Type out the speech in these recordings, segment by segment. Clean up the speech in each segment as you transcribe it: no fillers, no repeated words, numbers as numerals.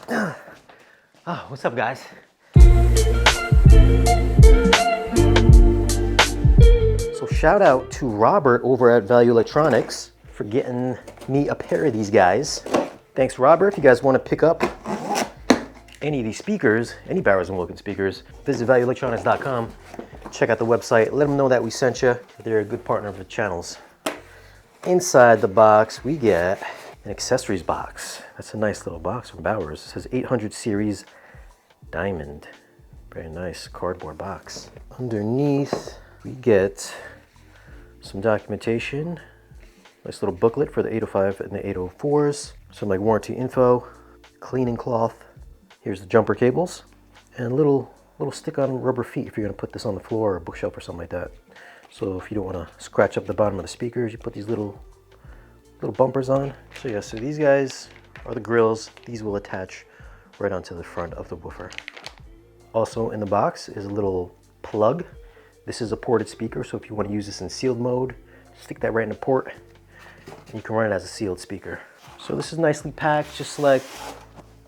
What's up, guys? So shout out to Robert over at Value Electronics for getting me a pair of these guys. Thanks, Robert. If you guys want to pick up any of these speakers, any Bowers and Wilkins speakers, visit valueelectronics.com. Check out the website. Let them know that we sent you. They're a good partner of the channels. Inside the box, we get an accessories box. That's a nice little box from Bowers. It says 800 series diamond. Very nice cardboard box. Underneath, we get some documentation. Nice little booklet for the 805 and the 804s. Some like warranty info, cleaning cloth. Here's the jumper cables, and a little stick-on rubber feet if you're gonna put this on the floor or a bookshelf or something like that. So if you don't wanna scratch up the bottom of the speakers, you put these little bumpers on. So yeah, so these guys are the grills. These will attach right onto the front of the woofer. Also in the box is a little plug. This is a ported speaker, so if you want to use this in sealed mode, stick that right in the port, and you can run it as a sealed speaker. So this is nicely packed, just like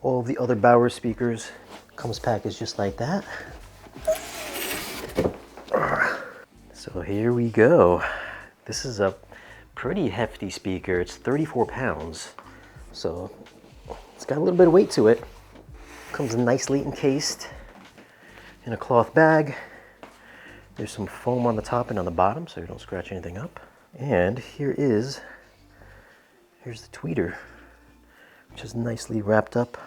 all of the other Bowers speakers. Comes packaged just like that. So here we go. This is a pretty hefty speaker. It's 34 pounds. So it's got a little bit of weight to it. Comes nicely encased in a cloth bag. There's some foam on the top and on the bottom so you don't scratch anything up. And here's the tweeter, which is nicely wrapped up.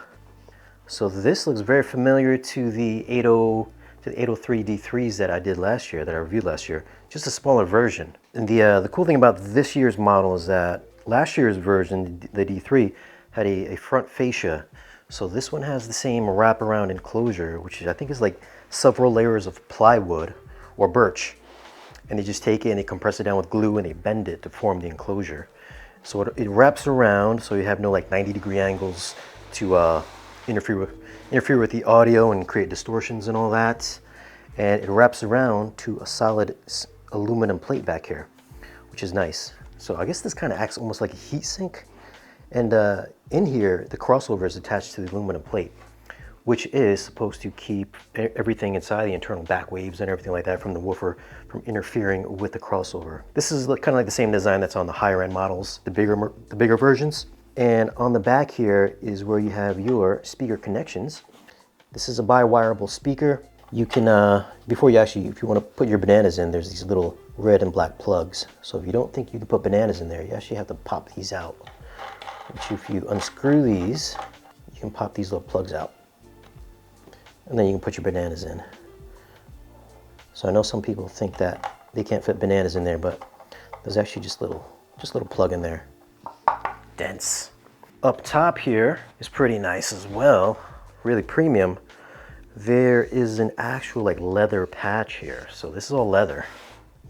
So this looks very familiar to the 803 D3s that I did last year, that I reviewed last year, just a smaller version. And the cool thing about this year's model is that last year's version, the D3, had a front fascia. So this one has the same wraparound enclosure, which I think is like several layers of plywood or birch. And they just take it and they compress it down with glue and they bend it to form the enclosure. So it wraps around, so you have no like 90-degree angles to interfere with the audio and create distortions and all that. And it wraps around to a solid aluminum plate back here, which is nice. So I guess this kind of acts almost like a heat sink. And in here, the crossover is attached to the aluminum plate, which is supposed to keep everything inside, the internal back waves and everything like that from the woofer from interfering with the crossover. This is kind of like the same design that's on the higher end models, the bigger versions. And on the back here is where you have your speaker connections. This is a bi-wireable speaker. You can, if you want to put your bananas in, there's these little red and black plugs. So if you don't think you can put bananas in there, you actually have to pop these out. Which if you unscrew these, you can pop these little plugs out. And then you can put your bananas in. So I know some people think that they can't fit bananas in there, but there's actually just little plug in there. Dense. Up top here is pretty nice as well, really premium. There is an actual like leather patch here. So this is all leather,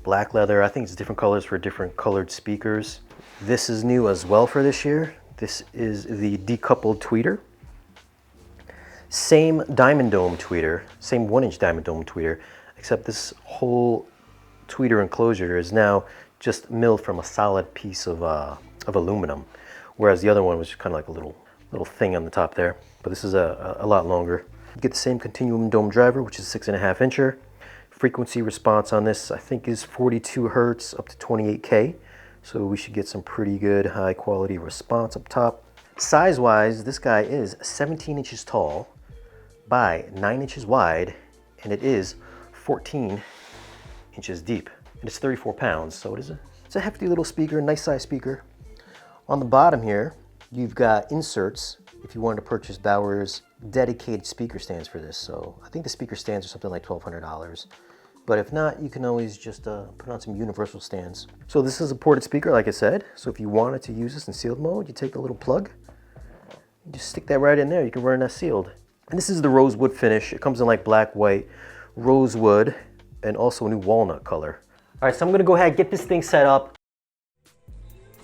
black leather. I think it's different colors for different colored speakers. This is new as well for this year. This is the decoupled tweeter. Same diamond dome tweeter, same 1-inch diamond dome tweeter, except this whole tweeter enclosure is now just milled from a solid piece of aluminum, whereas the other one was just kind of like a little thing on the top there. But this is a lot longer. You get the same continuum dome driver, which is 6.5 incher. Frequency response on this, I think, is 42 Hertz up to 28K. So we should get some pretty good high quality response up top. Size-wise, this guy is 17 inches tall by 9 inches wide, and it is 14 inches deep. And it's 34 pounds, so it's a hefty little speaker, nice size speaker. On the bottom here, you've got inserts if you wanted to purchase Bowers dedicated speaker stands for this. So I think the speaker stands are something like $1,200. But if not, you can always just put on some universal stands. So this is a ported speaker, like I said. So if you wanted to use this in sealed mode, you take the little plug, you just stick that right in there. You can run that sealed. And this is the rosewood finish. It comes in like black, white, rosewood, and also a new walnut color. All right, so I'm gonna go ahead and get this thing set up.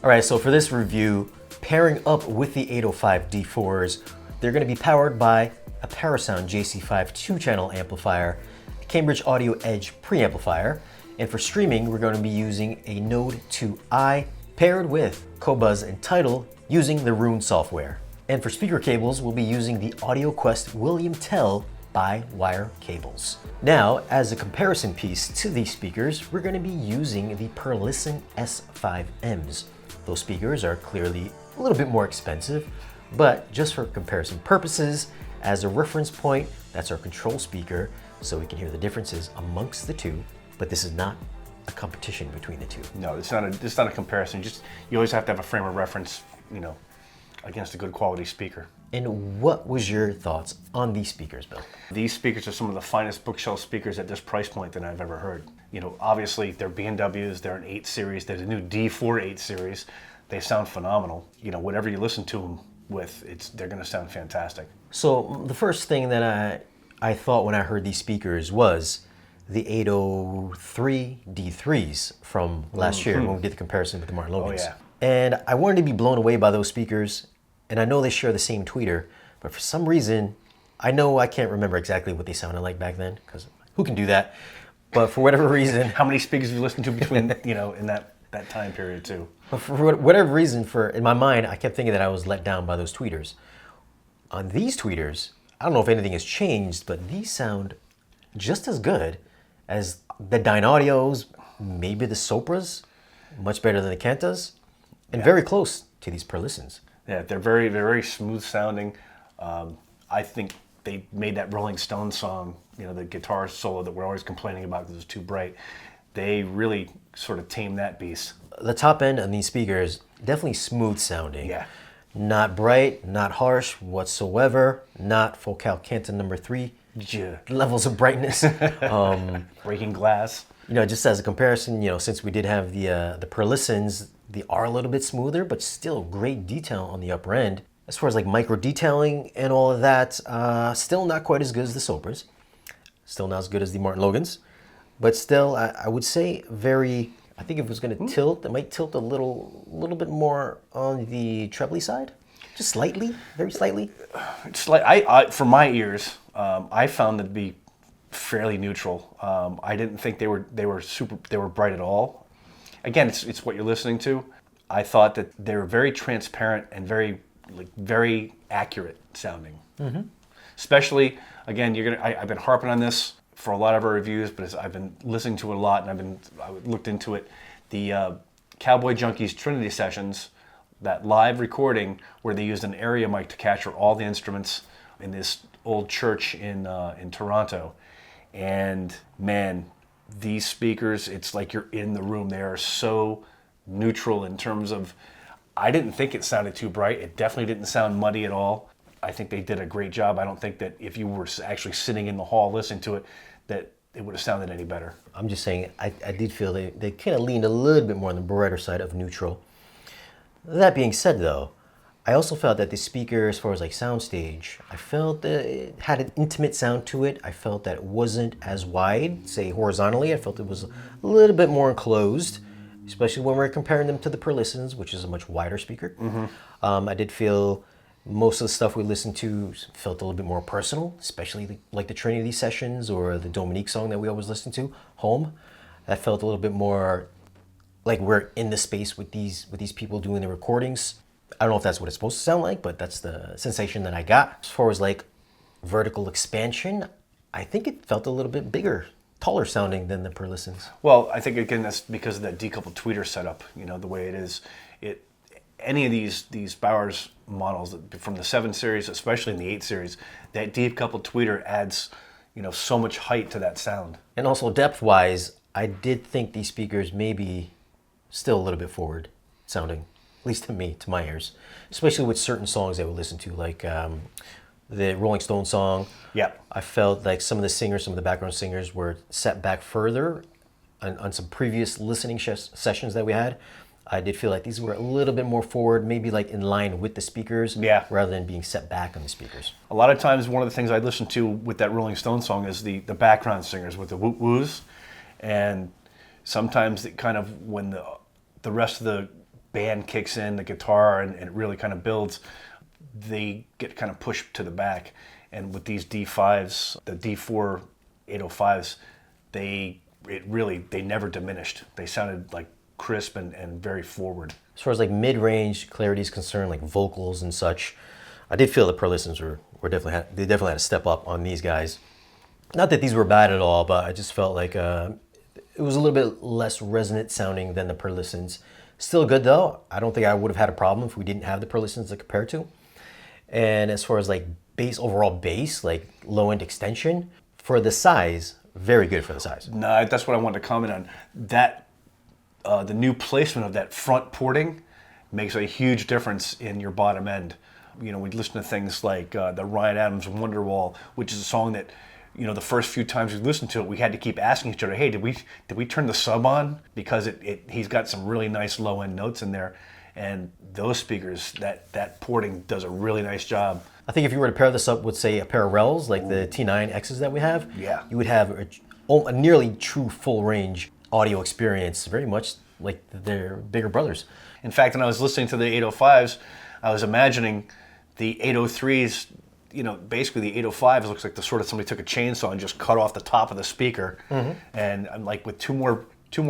All right, so for this review, pairing up with the 805 D4s, they're gonna be powered by a Parasound JC5 2-channel amplifier, Cambridge Audio Edge preamplifier, and for streaming, we're going to be using a Node 2i paired with Qobuz and Tidal using the Roon software. And for speaker cables, we'll be using the Audioquest William Tell by-wire cables. Now, as a comparison piece to these speakers, we're going to be using the Perlisten S5Ms. Those speakers are clearly a little bit more expensive, but just for comparison purposes, as a reference point, that's our control speaker, so we can hear the differences amongst the two, but this is not a competition between the two. No, it's not a comparison. Just, you always have to have a frame of reference, you know, against a good quality speaker. And what was your thoughts on these speakers, Bill? These speakers are some of the finest bookshelf speakers at this price point that I've ever heard. You know, obviously they're B&Ws, they're an 8 series, there's a new D4 8 series. They sound phenomenal. You know, whatever you listen to them with, they're gonna sound fantastic. So the first thing that I thought when I heard these speakers was the 803 D3s from last year when we did the comparison with the Martin Logans. Oh, yeah. And I wanted to be blown away by those speakers, and I know they share the same tweeter, but for some reason, I know I can't remember exactly what they sounded like back then, because who can do that? But for whatever reason... How many speakers have you listened to between, you know, in that time period too? But for whatever reason, in my mind, I kept thinking that I was let down by those tweeters. On these tweeters, I don't know if anything has changed, but these sound just as good as the Dynaudios, maybe the Sopras, much better than the Kantas, and very close to these Perlistens. Yeah, they're very smooth sounding. I think they made that Rolling Stones song, you know, the guitar solo that we're always complaining about because it's too bright. They really sort of tamed that beast. The top end on these speakers, definitely smooth sounding. Yeah. Not bright, not harsh whatsoever, not Focal Canta number 3 levels of brightness. Breaking glass. You know, just as a comparison, you know, since we did have the Perlistens, they are a little bit smoother, but still great detail on the upper end. As far as like micro detailing and all of that, still not quite as good as the Sopras. Still not as good as the Martin Logans. But still, I would say very, I think if it was going to tilt, it might tilt a little bit more on the trebly side. Just slightly, very slightly. For my ears, I found them to be fairly neutral. I didn't think they were bright at all. Again, it's what you're listening to. I thought that they were very transparent and very accurate sounding. Mm-hmm. Especially, again, I've been harping on this for a lot of our reviews, but I've been listening to it a lot, and I looked into it. The Cowboy Junkies Trinity Sessions, that live recording where they used an area mic to capture all the instruments in this old church in Toronto. And man, these speakers, it's like you're in the room. They are so neutral in terms of, I didn't think it sounded too bright. It definitely didn't sound muddy at all. I think they did a great job. I don't think that if you were actually sitting in the hall listening to it, that it would have sounded any better. I'm just saying, I did feel they kind of leaned a little bit more on the brighter side of neutral. That being said, though, I also felt that the speaker, as far as like soundstage, I felt that it had an intimate sound to it. I felt that it wasn't as wide, say horizontally. I felt it was a little bit more enclosed, especially when we're comparing them to the Perlistens, which is a much wider speaker. Mm-hmm. I did feel most of the stuff we listened to felt a little bit more personal, especially like the Trinity sessions or the Dominique song that we always listen to, Home. That felt a little bit more like we're in the space with these people doing the recordings. I don't know if that's what it's supposed to sound like, but that's the sensation that I got. As far as like vertical expansion, I think it felt a little bit bigger, taller sounding than the Perlistens. Well, I think again that's because of that decoupled tweeter setup. You know, the way it is. Any of these Bowers models from the 7 series, especially in the 8 series, that decoupled tweeter adds, you know, so much height to that sound. And also depth-wise, I did think these speakers may be still a little bit forward sounding, at least to me, to my ears, especially with certain songs that we listen to, like the Rolling Stone song. Yeah. I felt like some of the background singers were set back further on some previous listening sessions that we had. I did feel like these were a little bit more forward, maybe like in line with the speakers, rather than being set back on the speakers. A lot of times, one of the things I listen to with that Rolling Stone song is the background singers with the woos, and sometimes it kind of, when the rest of the band kicks in, the guitar, and it really kind of builds, they get kind of pushed to the back. And with these D5s, the D4 805s, they never diminished. They sounded like crisp and very forward. As far as like mid-range clarity is concerned, like vocals and such, I did feel the Perlistens were definitely had to step up on these guys. Not that these were bad at all, but I just felt like it was a little bit less resonant sounding than the Perlistens. Still good though. I don't think I would have had a problem if we didn't have the Perlistens to compare to. And as far as like overall bass, like low end extension, for the size, very good for the size. No, that's what I wanted to comment on. That the new placement of that front porting makes a huge difference in your bottom end. You know, we listen to things like the Ryan Adams Wonderwall, which is a song that, you know, the first few times we listened to it, we had to keep asking each other, hey, did we turn the sub on? Because he's got some really nice low end notes in there. And those speakers, that porting does a really nice job. I think if you were to pair this up with, say, a pair of Rels, like the T9Xs that we have, yeah, you would have a nearly true full range audio experience, very much like their bigger brothers. In fact, when I was listening to the 805s, I was imagining the 803s, you know, basically the 805s looks like the sort of somebody took a chainsaw and just cut off the top of the speaker. Mm-hmm. And I'm like, with two more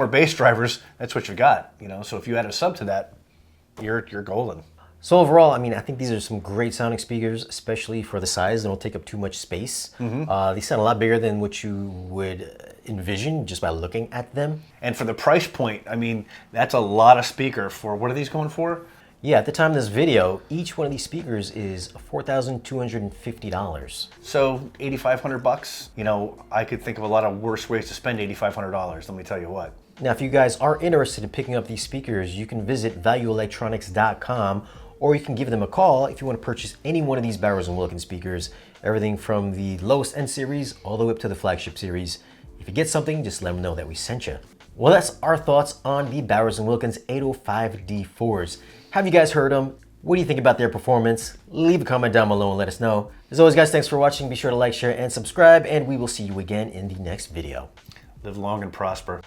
bass drivers, that's what you got, you know. So if you add a sub to that, you're golden. So overall, I mean, I think these are some great sounding speakers, especially for the size. They don't take up too much space. Mm-hmm. They sound a lot bigger than what you would envision just by looking at them. And for the price point, I mean, that's a lot of speaker for, what are these going for? Yeah, at the time of this video, each one of these speakers is $4,250. So $8,500. You know, I could think of a lot of worse ways to spend $8,500. Let me tell you what. Now, if you guys are interested in picking up these speakers, you can visit valueelectronics.com, or you can give them a call if you want to purchase any one of these Bowers and Wilkins speakers, everything from the lowest end series all the way up to the flagship series. If you get something, just let them know that we sent you. Well, that's our thoughts on the Bowers and Wilkins 805D4s. Have you guys heard them? What do you think about their performance? Leave a comment down below and let us know. As always, guys, thanks for watching. Be sure to like, share, and subscribe, and we will see you again in the next video. Live long and prosper.